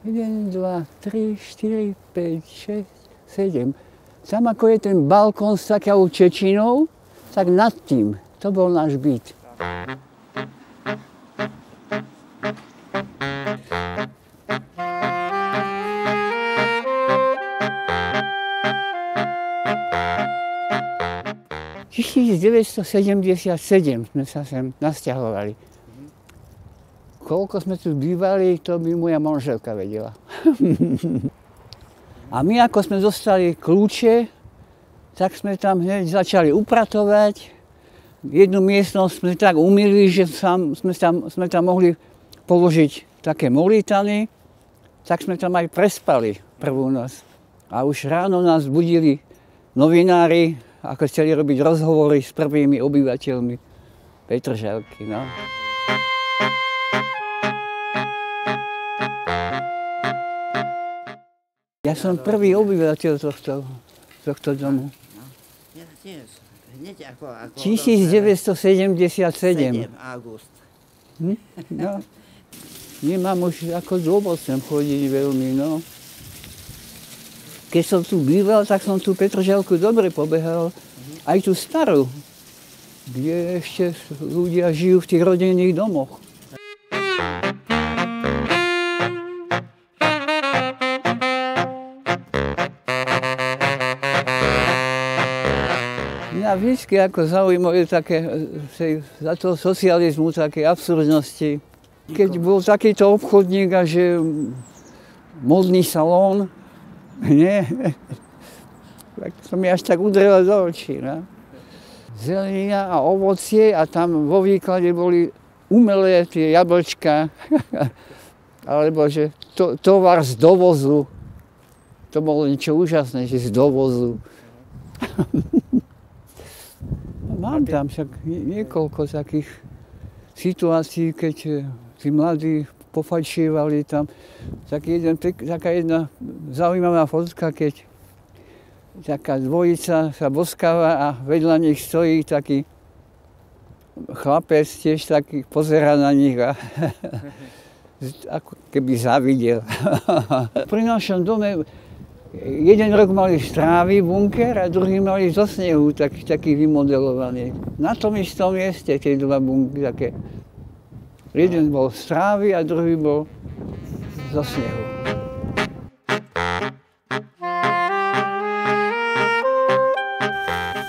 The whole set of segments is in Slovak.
1, 2, 3, 4, 5, 6, 7. Tam ako je ten balkón s takou čečinou, tak nad tým. To bol náš byt. V 1977 sme sa sem nasťahovali. Koľko sme tu bývali, to by moja manželka vedela. A my, ako sme dostali kľúče, tak sme tam hneď začali upratovať. Jednu miestnosť sme tak umýli, že sme tam mohli položiť také molitany, tak sme tam aj prespali prvú noc. A už ráno nás budili novinári, ako chceli robiť rozhovory s prvými obyvateľmi Petržalky. No. Ja som prvý obyvateľ tohto domu. Ja tiež. Hneď ako 1977. August. No. Nemám už ako dôvod sem chodiť veľmi, no. Keď som tu býval, tak som tú Petržalku dobre pobehal. Aj tú starú, kde ešte ľudia žijú v tých rodinných domoch. Mňa vždy ako zaujímavé také, za toho socializmu, také absurdnosti. Keď bol takýto obchodník a že modný salón, nie, tak to mi až tak udrelo do očí. No. Zelenina a ovocie a tam vo výklade boli umelé tie jablčka, alebo že tovar z dovozu. To bolo niečo úžasné, že z dovozu. Mám tam však niekoľko takých situácií, keď tí mladí pofajčievali tam. Taká jedna zaujímavá fotka, keď taká dvojica sa boskáva a vedľa nich stojí taký chlapec, tiež taký pozerá na nich a ako keby závidel. Pri našom dome jeden rok mali strávy bunker a druhý mali zo snehu, taký vymodelovaný. Na tom istom mieste tie dva bunky také. Jeden bol z trávy a druhý bol zo snehu.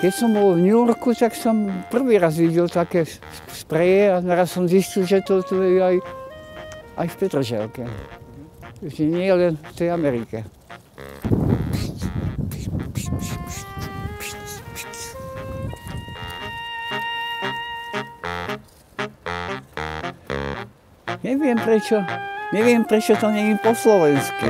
Keď som bol v New Yorku, tak som prvý raz videl také spreje a naraz som zistil, že to tu je aj v Petržalke. Že nie len v tej Amerike. Neviem prečo to nie je po slovensky.